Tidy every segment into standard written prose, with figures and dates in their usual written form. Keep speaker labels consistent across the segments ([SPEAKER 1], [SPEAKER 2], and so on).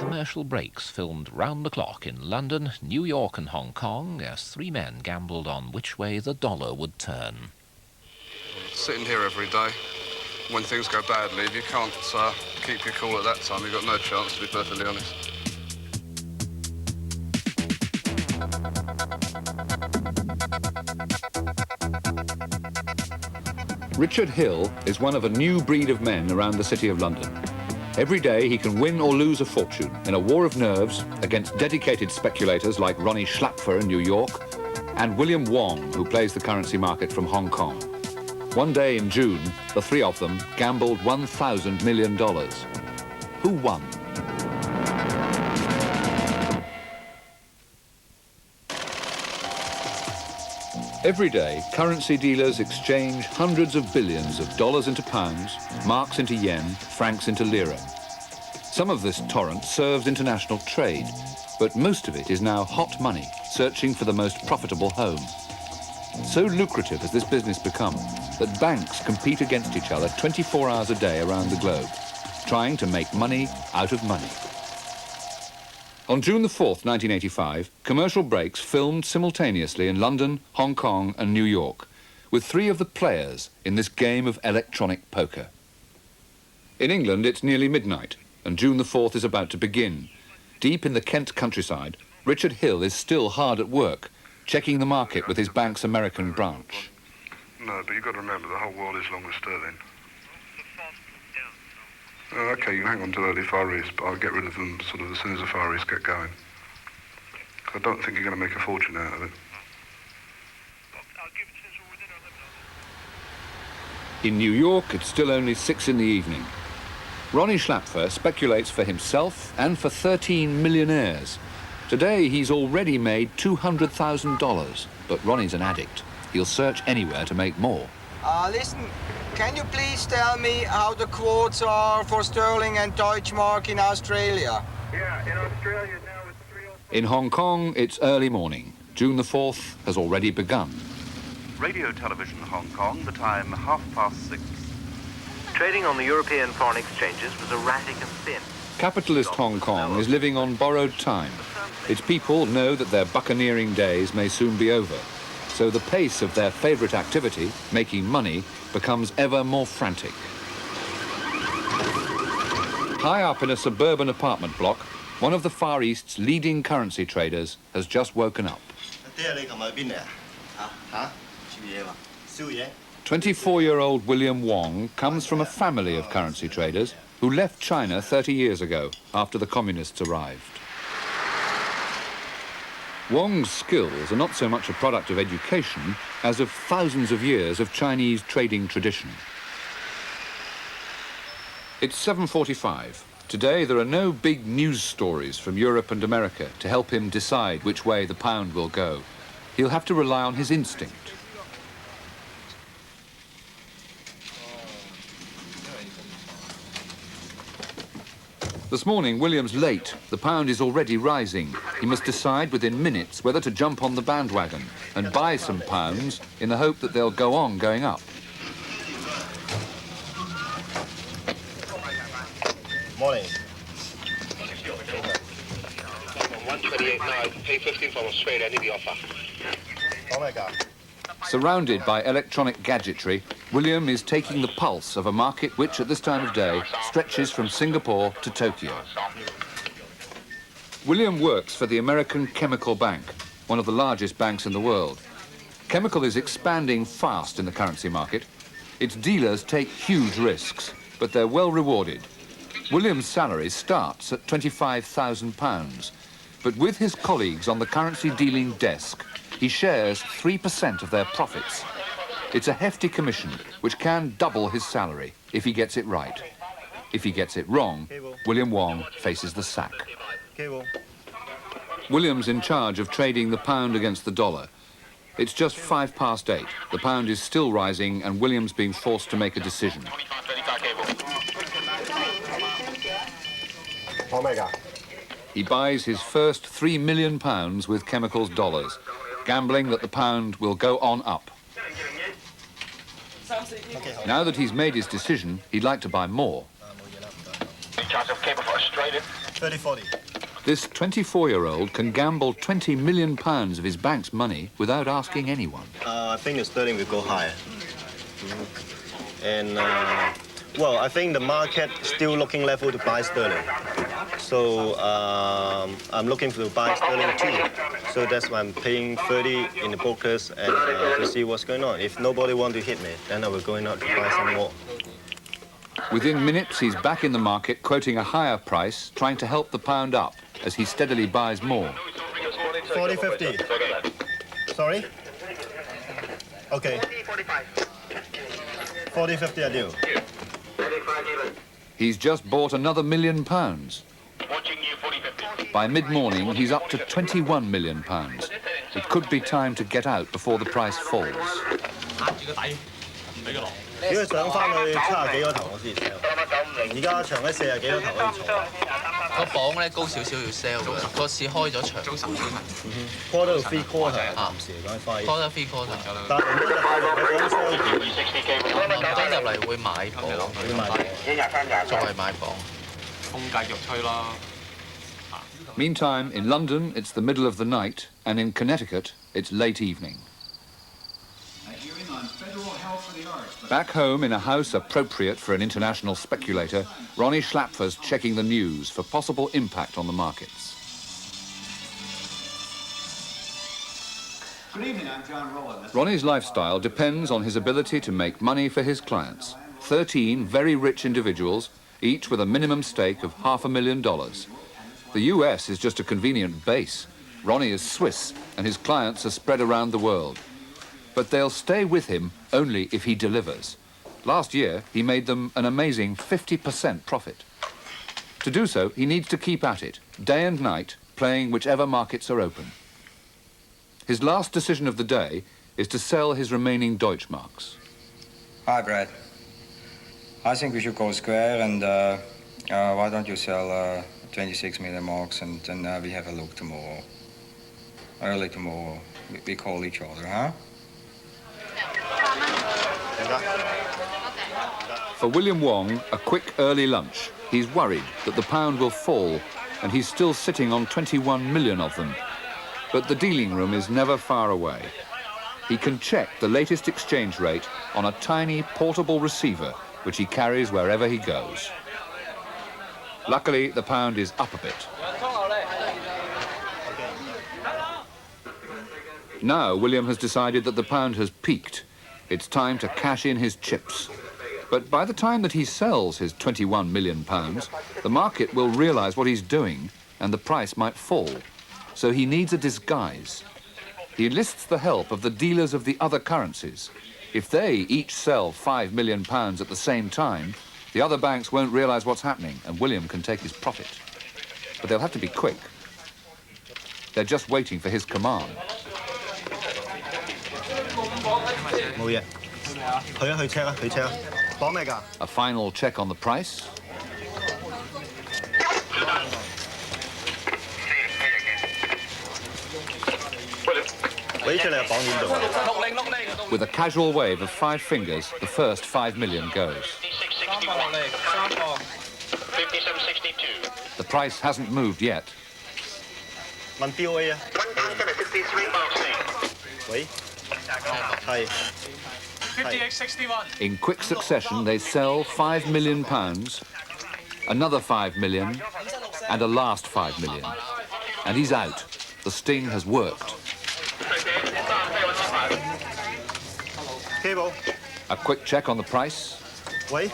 [SPEAKER 1] commercial breaks filmed round the clock in London, New York and Hong Kong as three men gambled on which way the dollar would turn.
[SPEAKER 2] Sitting here every day, when things go badly, if you can't keep your cool at that time, you've got no chance, to be perfectly honest.
[SPEAKER 3] Richard Hill is one of a new breed of men around the City of London. Every day he can win or lose a fortune in a war of nerves against dedicated speculators like Ronnie Schlapfer in New York and William Wong, who plays the currency market from Hong Kong. One day in June, the three of them gambled $1,000 million. Who won? Every day, currency dealers exchange hundreds of billions of dollars into pounds, marks into yen, francs into lira. Some of this torrent serves international trade, but most of it is now hot money, searching for the most profitable home. So lucrative has this business become that banks compete against each other 24 hours a day around the globe, trying to make money out of money. On June the 4th, 1985, commercial breaks filmed simultaneously in London, Hong Kong and New York, with three of the players in this game of electronic poker. In England, it's nearly midnight, and June the 4th is about to begin. Deep in the Kent countryside, Richard Hill is still hard at work, checking the market with his bank's American branch.
[SPEAKER 2] No, but you've got to remember, the whole world is long as sterling. OK, you can hang on to early Far East, but I'll get rid of them sort of as soon as the Far East get going. I don't think you're going to make a fortune out of it.
[SPEAKER 3] In New York, it's still only 6 in the evening. Ronnie Schlapfer speculates for himself and for 13 millionaires. Today, he's already made $200,000, but Ronnie's an addict. He'll search anywhere to make more.
[SPEAKER 4] Listen, can you please tell me how the quotes are for sterling and Deutschmark in Australia?
[SPEAKER 5] Yeah, in Australia now it's 3:04.
[SPEAKER 3] In Hong Kong, it's early morning. June the 4th has already begun.
[SPEAKER 6] Radio Television Hong Kong, the time 6:30.
[SPEAKER 7] Trading on the European foreign exchanges was erratic and thin.
[SPEAKER 3] Capitalist Hong Kong is living on borrowed time. Its people know that their buccaneering days may soon be over. So the pace of their favourite activity, making money, becomes ever more frantic. High up in a suburban apartment block, one of the Far East's leading currency traders has just woken up. 24-year-old William Wong comes from a family of currency traders who left China 30 years ago after the communists arrived. Wong's skills are not so much a product of education as of thousands of years of Chinese trading tradition. It's 7:45. Today there are no big news stories from Europe and America to help him decide which way the pound will go. He'll have to rely on his instinct. This morning, William's late. The pound is already rising. He must decide within minutes whether to jump on the bandwagon and buy some pounds in the hope that they'll go on going up.
[SPEAKER 5] Morning.
[SPEAKER 8] 128 now, pay 15 from Australia, I need the offer.
[SPEAKER 5] Oh my God.
[SPEAKER 3] Surrounded by electronic gadgetry, William is taking the pulse of a market which, at this time of day, stretches from Singapore to Tokyo. William works for the American Chemical Bank, one of the largest banks in the world. Chemical is expanding fast in the currency market. Its dealers take huge risks, but they're well rewarded. William's salary starts at £25,000, but with his colleagues on the currency dealing desk, he shares 3% of their profits. It's a hefty commission, which can double his salary if he gets it right. If he gets it wrong, William Wong faces the sack. William's in charge of trading the pound against the dollar. It's just 8:05. The pound is still rising, and William's being forced to make a decision.
[SPEAKER 5] Oh my God.
[SPEAKER 3] He buys his first £3 million with Chemicals dollars, gambling that the pound will go on up. Now that he's made his decision, he'd like to buy more.
[SPEAKER 8] In charge of cable for Australia.
[SPEAKER 5] 30-40.
[SPEAKER 3] This 24-year-old can gamble £20 million of his bank's money without asking anyone.
[SPEAKER 5] I think the sterling will go higher. And, well, I think the market still looking level to buy sterling. So I'm looking to buy sterling too. So that's why I'm paying 30 in the brokers and to see what's going on. If nobody want to hit me, then I will go out to buy some more.
[SPEAKER 3] Within minutes, he's back in the market, quoting a higher price, trying to help the pound up as he steadily buys more.
[SPEAKER 5] 40-50. Sorry? Okay. 40-50 I do.
[SPEAKER 3] He's just bought another £1 million. By mid-morning, he's up to £21 million. It could be time to get out before the price falls.
[SPEAKER 5] 如果上翻去70幾個頭我先 sell， 而家長喺40幾個頭可以坐。
[SPEAKER 9] 個磅咧高少少要 sell 嘅，個市開咗場。
[SPEAKER 5] call 到 3 quarter 暫時嚟講快。
[SPEAKER 9] call 得 3 quarter。
[SPEAKER 5] 但係倫敦就快落去講 sell
[SPEAKER 9] 倫敦入嚟會買磅，
[SPEAKER 5] 會買磅，
[SPEAKER 9] 作為買磅。
[SPEAKER 10] 風繼續吹啦。
[SPEAKER 3] Meantime, in London, it's the middle of the night, and in Connecticut, it's late evening. Back home in a house appropriate for an international speculator, Ronnie Schlapfer's checking the news for possible impact on the markets.
[SPEAKER 11] Good evening, I'm John Rowland.
[SPEAKER 3] Ronnie's lifestyle depends on his ability to make money for his clients. 13 very rich individuals, each with a minimum stake of $500,000. The US is just a convenient base. Ronnie is Swiss, and his clients are spread around the world. But they'll stay with him only if he delivers. Last year, he made them an amazing 50% profit. To do so, he needs to keep at it, day and night, playing whichever markets are open. His last decision of the day is to sell his remaining Deutschmarks.
[SPEAKER 12] Hi, Brad. I think we should go square, and why don't you sell 26 million marks, and then we have a look tomorrow. Early tomorrow, we call each other, huh?
[SPEAKER 3] For William Wong, a quick early lunch. He's worried that the pound will fall, and he's still sitting on 21 million of them. But the dealing room is never far away. He can check the latest exchange rate on a tiny portable receiver, which he carries wherever he goes. Luckily, the pound is up a bit. Now, William has decided that the pound has peaked. It's time to cash in his chips. But by the time that he sells his 21 million pounds, the market will realise what he's doing and the price might fall. So he needs a disguise. He enlists the help of the dealers of the other currencies. If they each sell 5 million pounds at the same time, the other banks won't realise what's happening and William can take his profit. But they'll have to be quick. They're just waiting for his command. A final check on the price. With a casual wave of 5 fingers, the first 5 million goes. The price hasn't moved yet. In quick succession, they sell 5 million pounds, another 5 million, and a last 5 million. And he's out. The sting has worked. A quick check on the price.
[SPEAKER 5] Wait.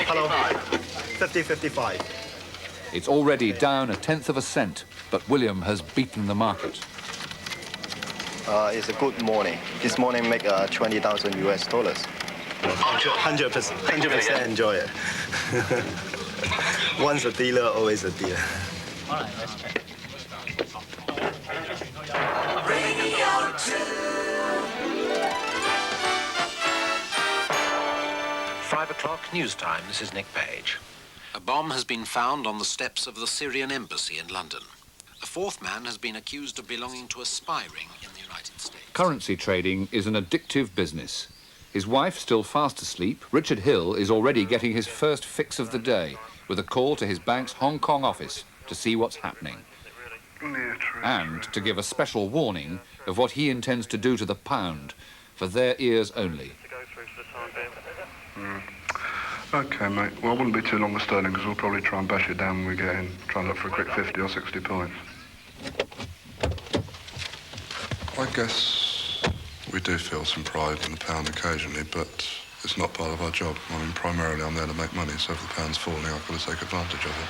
[SPEAKER 5] Hello. 50-55.
[SPEAKER 3] It's already down 1/10 of a cent, but William has beaten the market.
[SPEAKER 5] It's a good morning. This morning make 20,000 US dollars. 100% enjoy it. Once a dealer, always a dealer.
[SPEAKER 9] All right, let's check.
[SPEAKER 1] 5 o'clock news time. This is Nick Page. A bomb has been found on the steps of the Syrian embassy in London. A 4th man has been accused of belonging to a spy ring in the United States.
[SPEAKER 3] Currency trading is an addictive business. His wife still fast asleep. Richard Hill is already getting his first fix of the day with a call to his bank's Hong Kong office to see what's happening. And to give a special warning of what he intends to do to the pound, for their ears only.
[SPEAKER 2] OK, mate. Well, I wouldn't be too long with sterling because we'll probably try and bash it down when we get in. Try and look for a quick 50 or 60 points. I guess we do feel some pride in the pound occasionally, but it's not part of our job. I mean, primarily I'm there to make money, so if the pound's falling, I've got to take advantage of it.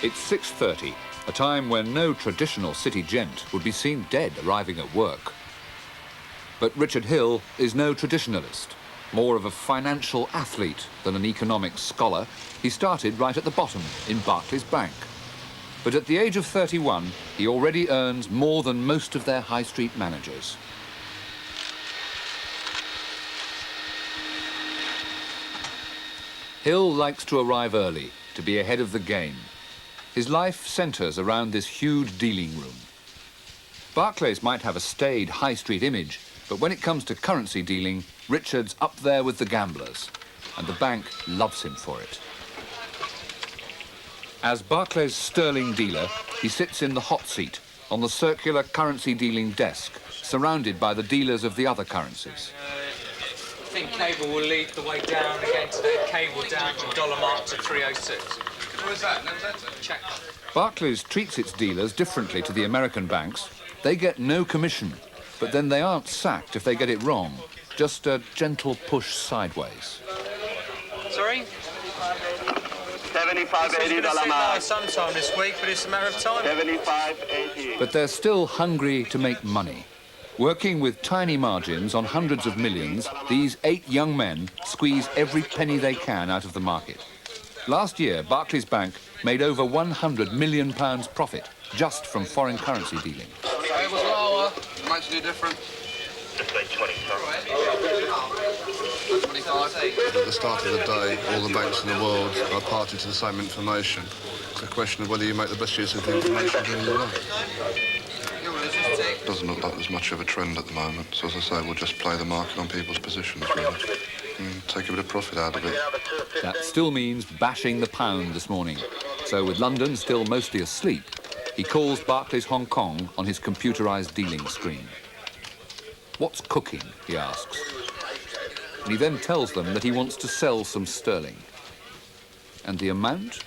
[SPEAKER 3] It's 6:30, a time when no traditional city gent would be seen dead arriving at work. But Richard Hill is no traditionalist. More of a financial athlete than an economics scholar, he started right at the bottom in Barclays Bank. But at the age of 31, he already earns more than most of their high street managers. Hill likes to arrive early, to be ahead of the game. His life centres around this huge dealing room. Barclays might have a staid high street image, but when it comes to currency dealing, Richard's up there with the gamblers, and the bank loves him for it. As Barclays' sterling dealer, he sits in the hot seat on the circular currency dealing desk, surrounded by the dealers of the other currencies.
[SPEAKER 10] I think cable will lead the way down again today. Cable down from dollar mark to 306. What is that? Check.
[SPEAKER 3] Barclays treats its dealers differently to the American banks. They get no commission, but then they aren't sacked if they get it wrong. Just a gentle push sideways.
[SPEAKER 10] Sorry?
[SPEAKER 8] $75.80 mark.
[SPEAKER 10] Sometime this week, but it's a matter of time.
[SPEAKER 8] $75.80.
[SPEAKER 3] But they're still hungry to make money. Working with tiny margins on hundreds of millions, these 8 young men squeeze every penny they can out of the market. Last year, Barclays Bank made over £100 million profit just from foreign currency dealing.
[SPEAKER 2] It was lower. Makes any difference.
[SPEAKER 8] Just say 20.
[SPEAKER 2] At the start of the day, all the banks in the world are party to the same information. It's a question of whether you make the best use of the information during the day. Doesn't look like there's much of a trend at the moment, so as I say, we'll just play the market on people's positions, really, and take a bit of profit out of it.
[SPEAKER 3] That still means bashing the pound this morning. So with London still mostly asleep, he calls Barclays Hong Kong on his computerised dealing screen. What's cooking, he asks. And he then tells them that he wants to sell some sterling. And the amount?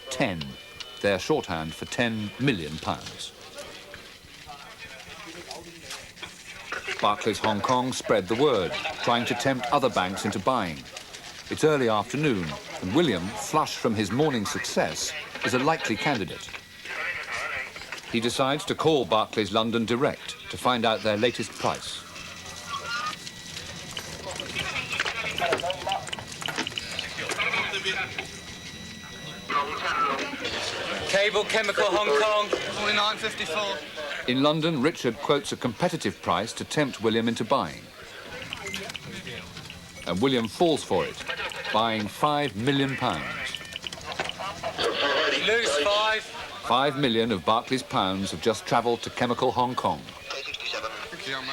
[SPEAKER 3] 10. Their shorthand for £10 million. Barclays Hong Kong spread the word, trying to tempt other banks into buying. It's early afternoon, and William, flush from his morning success, is a likely candidate. He decides to call Barclays London direct to find out their latest price.
[SPEAKER 10] Cable, chemical, Hong Kong.
[SPEAKER 2] 49.54.
[SPEAKER 3] In London, Richard quotes a competitive price to tempt William into buying. And William falls for it, buying £5 million.
[SPEAKER 10] Lose 5.
[SPEAKER 3] 5 million of Barclays pounds have just travelled to chemical Hong Kong.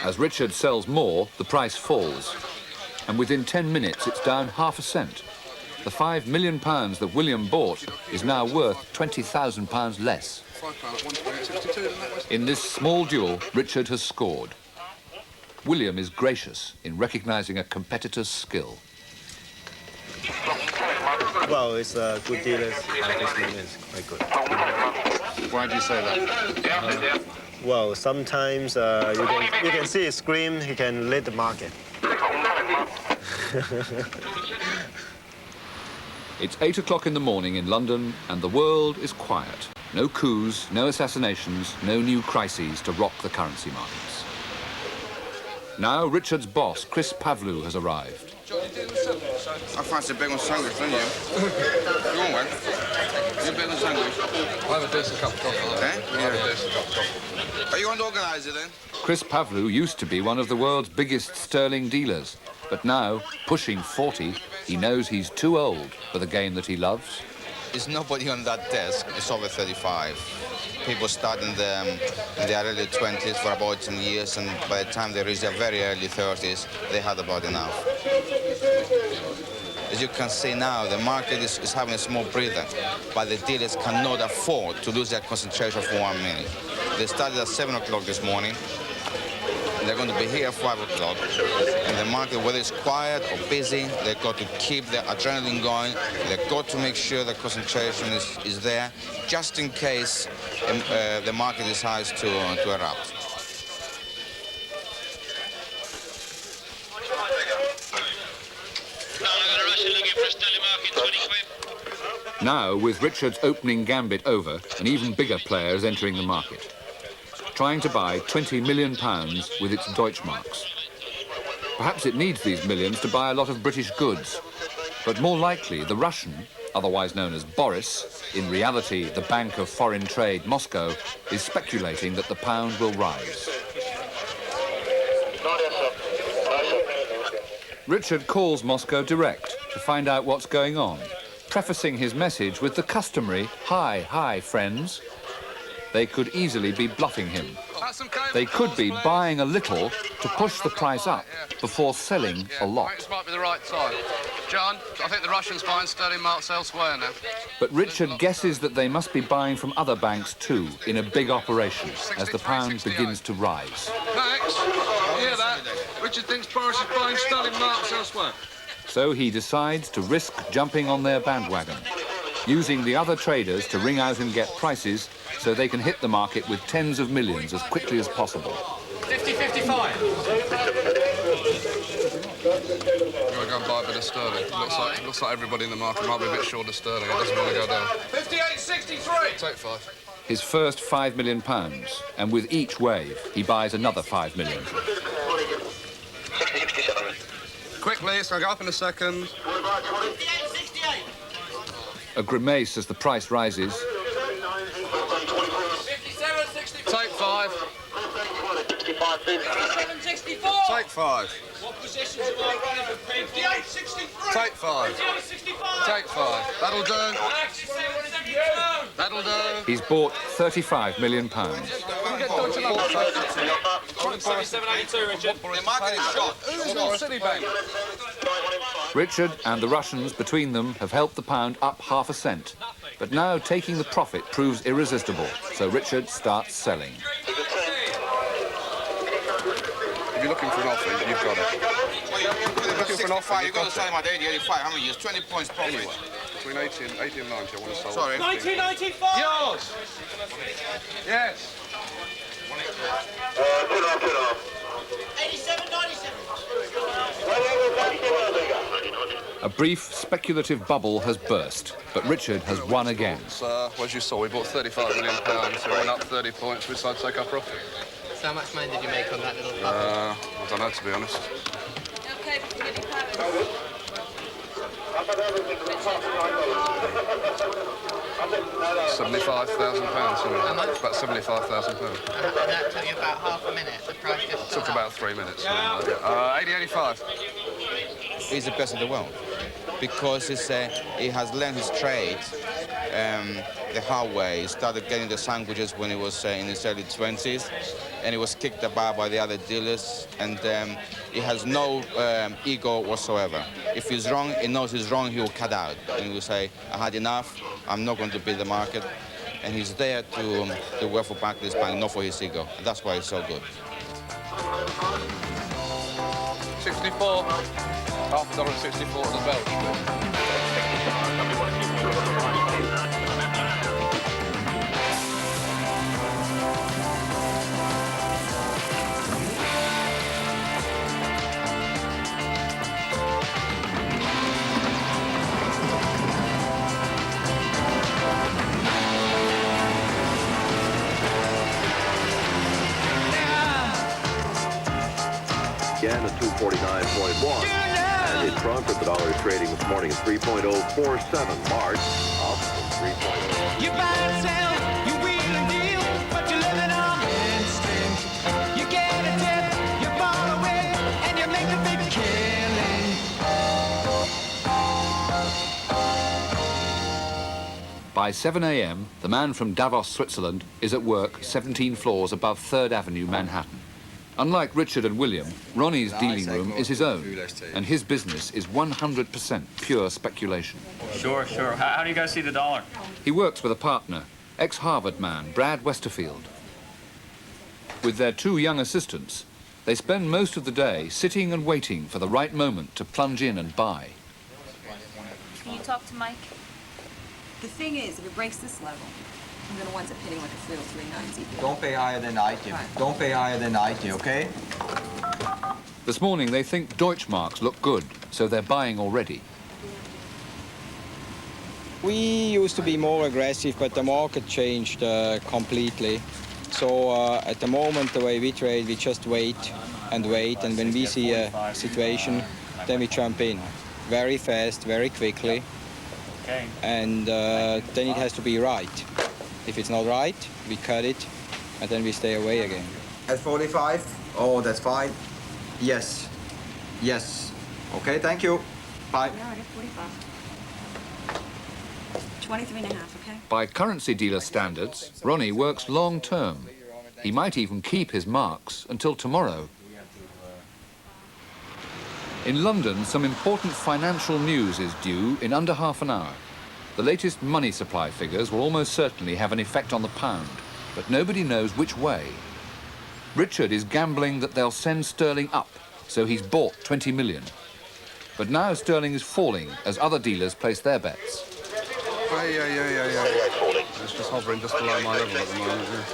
[SPEAKER 3] As Richard sells more, the price falls. And within 10 minutes, it's down half a cent. The £5 million that William bought is now worth £20,000 less. In this small duel, Richard has scored. William is gracious in recognising a competitor's skill.
[SPEAKER 5] Well, it's good dealers. This one is quite good.
[SPEAKER 2] Why do you say that?
[SPEAKER 5] Well, sometimes you can see it scream, he can lead the market.
[SPEAKER 3] It's 8 o'clock in the morning in London and the world is quiet. No coups, no assassinations, no new crises to rock the currency markets. Now Richard's boss, Chris Pavlou, has arrived.
[SPEAKER 11] I fancy a bacon sandwich, don't you? Go on, man. You bacon sandwich?
[SPEAKER 2] I'll have a decent cup of coffee.
[SPEAKER 11] Eh?
[SPEAKER 2] I'll have a decent cup of coffee.
[SPEAKER 11] Are you going to organise it then?
[SPEAKER 3] Chris Pavlou used to be one of the world's biggest sterling dealers, but now, pushing 40, he knows he's too old for the game that he loves.
[SPEAKER 11] There's nobody on that desk. It's over 35. People start in their early 20s for about 10 years, and by the time they reach their very early 30s, they had about enough. As you can see now, the market is having a small breather, but the dealers cannot afford to lose their concentration for 1 minute. They started at 7 o'clock this morning. They're going to be here at 5 o'clock. And the market, whether it's quiet or busy, they've got to keep their adrenaline going. They've got to make sure the concentration is there, just in case the market decides to erupt.
[SPEAKER 3] Now, with Richard's opening gambit over, an even bigger player is entering the market, trying to buy £20 million with its Deutschmarks. Perhaps it needs these millions to buy a lot of British goods, but more likely the Russian, otherwise known as Boris, in reality the Bank of Foreign Trade Moscow, is speculating that the pound will rise. Richard calls Moscow direct to find out what's going on, prefacing his message with the customary, "Hi, friends." They could easily be bluffing him. They could be buying a little to push the price up before selling a lot.
[SPEAKER 2] This might be the right time. John, I think the Russians buying sterling marks elsewhere now.
[SPEAKER 3] But Richard guesses that they must be buying from other banks too, in a big operation, as the pound begins to rise.
[SPEAKER 2] Max, you hear that? Richard thinks Boris is buying sterling marks elsewhere.
[SPEAKER 3] So he decides to risk jumping on their bandwagon, using the other traders to ring out and get prices so they can hit the market with tens of millions as quickly as possible.
[SPEAKER 10] 50-55.
[SPEAKER 2] We're going to go and buy a bit of sterling. Looks like everybody in the market might be a bit short of sterling. It doesn't want to go down.
[SPEAKER 10] 58-63.
[SPEAKER 2] Take 5.
[SPEAKER 3] His first £5 million, and with each wave, he buys another 5 million.
[SPEAKER 2] Quickly, it's going to go up in a second.
[SPEAKER 10] 58-68.
[SPEAKER 3] A grimace as the price rises.
[SPEAKER 10] 57-64.
[SPEAKER 2] Take 5.
[SPEAKER 10] 57-64.
[SPEAKER 2] Take 5.
[SPEAKER 10] What positions am I running for 58-63.
[SPEAKER 2] Take 5.
[SPEAKER 10] 58-65.
[SPEAKER 2] Take 5. That'll do.
[SPEAKER 10] 57-72.
[SPEAKER 2] That'll do.
[SPEAKER 3] He's bought £35 million.
[SPEAKER 10] 27-82, Richard.
[SPEAKER 11] The market is short.
[SPEAKER 2] Who's not Citibank?
[SPEAKER 3] Richard and the Russians between them have helped the pound up half a cent. But now taking the profit proves irresistible, so Richard starts selling.
[SPEAKER 2] If you're looking for an offer, you've got it.
[SPEAKER 11] Looking for an offer, you've got to sell him at 80-85. How many years? 20 points profit.
[SPEAKER 2] Anyway, between 80 and 90, I want to sell.
[SPEAKER 11] Sorry.
[SPEAKER 10] 1995.
[SPEAKER 2] Yours. Yes.
[SPEAKER 10] 87-97.
[SPEAKER 3] A brief speculative bubble has burst, but Richard has won again.
[SPEAKER 2] Well, as you saw, we bought £35 million, so we went up 30 points. We decided to take our profit.
[SPEAKER 9] So how much money did you make on that little bubble?
[SPEAKER 2] I don't know, to be honest.
[SPEAKER 13] Okay,
[SPEAKER 2] £75,000.
[SPEAKER 9] How much?
[SPEAKER 2] About £75,000.
[SPEAKER 9] And that took you about half a minute. The price just
[SPEAKER 2] Took
[SPEAKER 9] shot
[SPEAKER 2] about
[SPEAKER 9] up.
[SPEAKER 2] 3 minutes. 80-85.
[SPEAKER 11] He's the best in the world because he has learned his trade the hard way. He started getting the sandwiches when he was in his early 20s, and he was kicked about by the other dealers, and he has no ego whatsoever. If he's wrong, he knows he's wrong, he will cut out, and he will say, I had enough, I'm not going to beat the market, and he's there to work for Barclays Bank, not for his ego, and that's why he's so good.
[SPEAKER 2] 64. $1.64 to the belt.
[SPEAKER 13] 349.1. And in Frankfurt, the dollar is trading this morning at 3.047. March up from 3.0.
[SPEAKER 14] You buy and sell, you wheel and deal, but you're living on instinct. You get a tip, you fall away, and you make a big killing.
[SPEAKER 3] By 7 a.m., the man from Davos, Switzerland, is at work 17 floors above 3rd Avenue, Manhattan. Unlike Richard and William, Ronnie's dealing room is his own, and his business is 100% pure speculation.
[SPEAKER 15] Sure. How do you guys see the dollar?
[SPEAKER 3] He works with a partner, ex-Harvard man, Brad Westerfield. With their 2 young assistants, they spend most of the day sitting and waiting for the right moment to plunge in and buy.
[SPEAKER 16] Can you talk to Mike? The thing is, if it breaks this level, I'm going to wind up hitting like a 303.90.
[SPEAKER 4] Don't pay higher than 90. Right. Don't pay higher than 90, okay?
[SPEAKER 3] This morning they think Deutschmarks look good, so they're buying already.
[SPEAKER 12] We used to be more aggressive, but the market changed completely. So at the moment, the way we trade, we just wait, and when we see a situation, then we jump in. Very fast, very quickly. Okay. And then it has to be right. If it's not right, we cut it, and then we stay away again.
[SPEAKER 4] At 45? Oh, that's fine. Yes. Okay, thank you. Bye.
[SPEAKER 16] You're already 45. 23.5, okay?
[SPEAKER 3] By currency dealer standards, Ronnie works long term. He might even keep his marks until tomorrow. In London, some important financial news is due in under half an hour. The latest money supply figures will almost certainly have an effect on the pound, but nobody knows which way. Richard is gambling that they'll send sterling up, so he's bought 20 million. But now sterling is falling as other dealers place their bets.
[SPEAKER 2] Yeah. It's just hovering just below my level at the moment, yeah.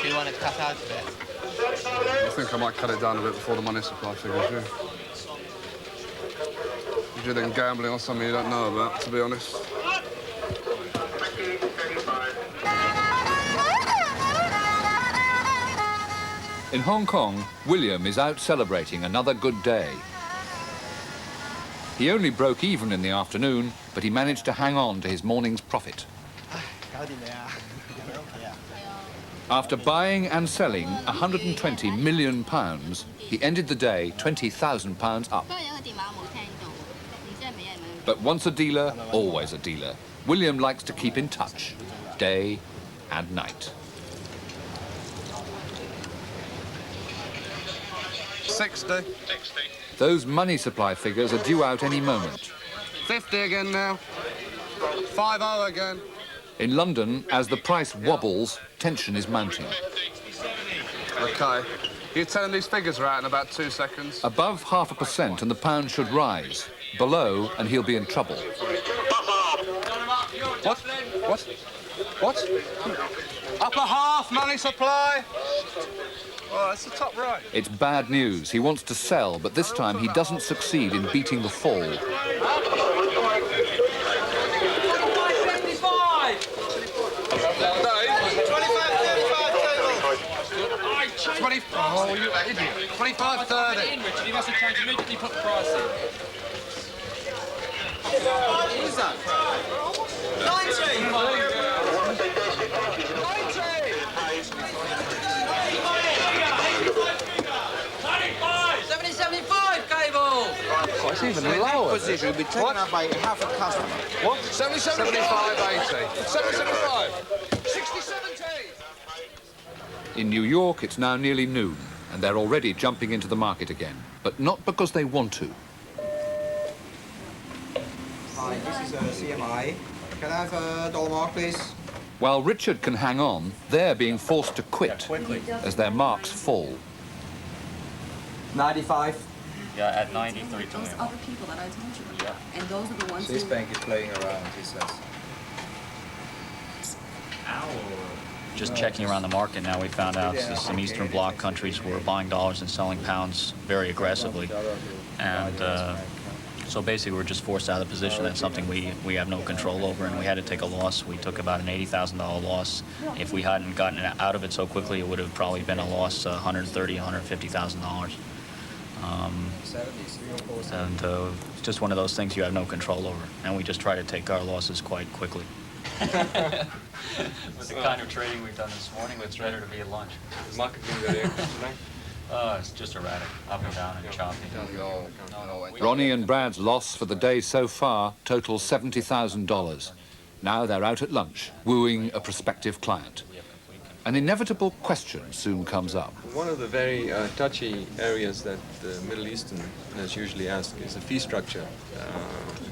[SPEAKER 9] Do you want to cut out a bit?
[SPEAKER 2] I think I might cut it down a bit before the money supply figures, yeah. You're then gambling on something you don't know about, to be honest.
[SPEAKER 3] In Hong Kong, William is out celebrating another good day. He only broke even in the afternoon, but he managed to hang on to his morning's profit. After buying and selling £120 million, he ended the day £20,000 up. But once a dealer, always a dealer. William likes to keep in touch, day and night.
[SPEAKER 2] 60.
[SPEAKER 3] Those money supply figures are due out any moment.
[SPEAKER 2] 50 again now. 50 again.
[SPEAKER 3] In London, as the price wobbles, tension is mounting.
[SPEAKER 2] OK. You're telling these figures are out in about 2 seconds?
[SPEAKER 3] Above 0.5% and the pound should rise. Below, and he'll be in trouble.
[SPEAKER 2] What? Upper half money supply? Oh, that's the top right.
[SPEAKER 3] It's bad news. He wants to sell, but this time he doesn't succeed in beating the fall.
[SPEAKER 10] 25, oh, you idiot. 25, 30. Richard, you must have changed immediately, put the price in. What is that? 90! 70-75, cable!
[SPEAKER 2] Oh, it's even lower.
[SPEAKER 11] Position will be taken up by half a customer.
[SPEAKER 2] What? 75, 80. 75. 60-70.
[SPEAKER 3] In New York, it's now nearly noon, and they're already jumping into the market again, but not because they want to.
[SPEAKER 4] Hi, this is CMI. Can I have a dollar mark, please?
[SPEAKER 3] While Richard can hang on, they're being forced to quit as their marks fall.
[SPEAKER 4] 95.
[SPEAKER 15] Yeah, at 93.
[SPEAKER 16] Those other people that I told you about, and those are the ones
[SPEAKER 12] Swiss bank is playing around, he says.
[SPEAKER 15] Just checking around the market now, we found out that some Eastern Bloc countries were buying dollars and selling pounds very aggressively. And so basically we're just forced out of the position. That's something we have no control over, and we had to take a loss. We took about an $80,000 loss. If we hadn't gotten out of it so quickly, it would have probably been a loss $130,000, $150,000. And it's just one of those things you have no control over. And we just try to take our losses quite quickly. With the kind of trading we've done this morning, it's better to be at lunch.
[SPEAKER 10] The market been very active tonight?
[SPEAKER 15] It's just erratic, up and down and choppy.
[SPEAKER 3] Ronnie and Brad's loss for the day so far totals $70,000. Now they're out at lunch, wooing a prospective client. An inevitable question soon comes up.
[SPEAKER 10] One of the very touchy areas that the Middle Easterners usually ask is the fee structure.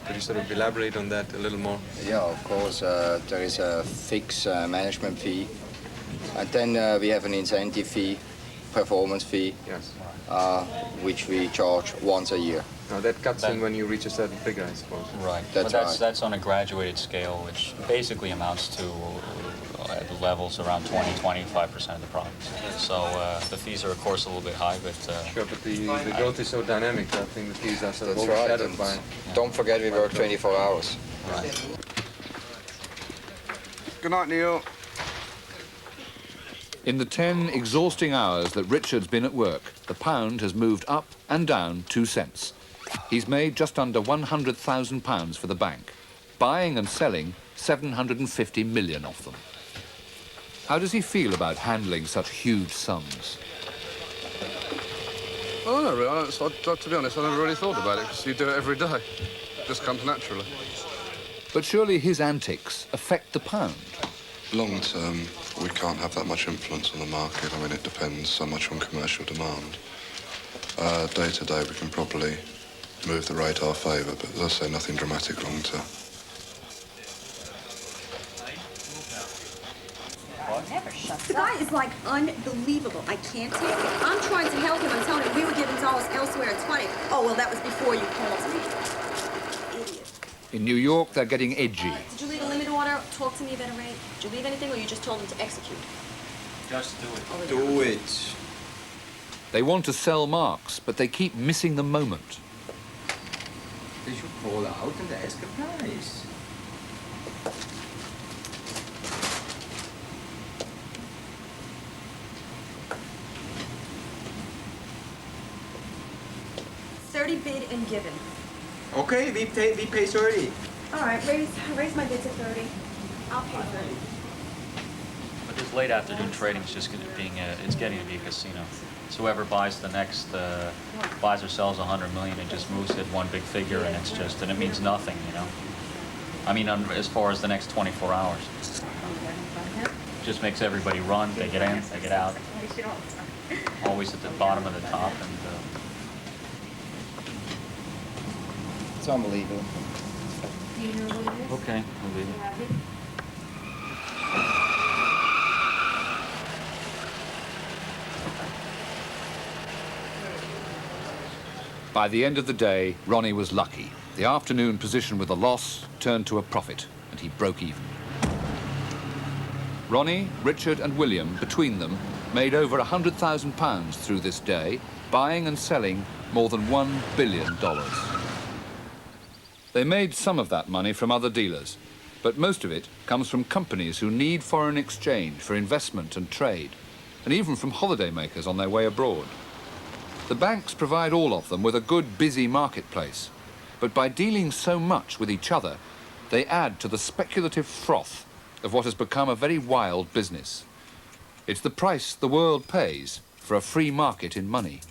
[SPEAKER 10] Could you sort of elaborate on that a little more?
[SPEAKER 12] Yeah, of course, there is a fixed management fee. And then we have an incentive fee, performance fee,
[SPEAKER 10] yes,
[SPEAKER 12] which we charge once a year.
[SPEAKER 10] Now that cuts in when you reach a certain figure, I suppose.
[SPEAKER 15] Right.
[SPEAKER 12] That's
[SPEAKER 15] But
[SPEAKER 12] right.
[SPEAKER 15] that's on a graduated scale, which basically amounts to at the levels around 20-25% of the profits. So the fees are, of course, a little bit high, but...
[SPEAKER 10] Sure, but the growth is so dynamic, I think the fees are sort of
[SPEAKER 12] That's right.
[SPEAKER 10] overshadowed by...
[SPEAKER 12] Don't forget we work 24 hours.
[SPEAKER 15] Right.
[SPEAKER 2] Good night, Neil.
[SPEAKER 3] In the 10 exhausting hours that Richard's been at work, the pound has moved up and down 2 cents. He's made just under £100,000 for the bank, buying and selling 750 million of them. How does he feel about handling such huge sums?
[SPEAKER 2] I don't know, really. To be honest, I never really thought about it, because you do it every day. It just comes naturally.
[SPEAKER 3] But surely his antics affect the pound.
[SPEAKER 2] Long term, we can't have that much influence on the market. I mean, it depends so much on commercial demand. Day to day, we can probably move the rate our favour, but as I say, nothing dramatic long term.
[SPEAKER 16] The guy is like unbelievable. I can't take it. I'm trying to help him. I'm telling him we were giving dollars elsewhere at 20. Oh, well, that was before you called me. Idiot.
[SPEAKER 3] In New York, they're getting edgy.
[SPEAKER 16] Did you leave a limit order? Talk to me about a rate. Did you leave anything or you just told him to execute?
[SPEAKER 15] Just do it.
[SPEAKER 12] Do it.
[SPEAKER 3] They want to sell marks, but they keep missing the moment.
[SPEAKER 12] They should call out and ask a price.
[SPEAKER 16] $30 bid and given.
[SPEAKER 12] Okay, we pay 30.
[SPEAKER 16] All right, raise my bid to 30. I'll pay 30.
[SPEAKER 15] But this late afternoon trading is just it's getting to be a casino. So whoever buys the next, buys or sells 100 million, it just moves it one big figure, and it means nothing, you know. I mean, as far as the next 24 hours. Just makes everybody run, they get in, they get out. Always at the bottom of the top, and
[SPEAKER 12] It's unbelievable.
[SPEAKER 16] Do you know what it is?
[SPEAKER 15] okay, I'll leave it.
[SPEAKER 3] By the end of the day, Ronnie was lucky. The afternoon position with a loss turned to a profit, and he broke even. Ronnie, Richard and William, between them, made over £100,000 through this day, buying and selling more than $1 billion. They made some of that money from other dealers, but most of it comes from companies who need foreign exchange for investment and trade, and even from holidaymakers on their way abroad. The banks provide all of them with a good, busy marketplace, but by dealing so much with each other, they add to the speculative froth of what has become a very wild business. It's the price the world pays for a free market in money.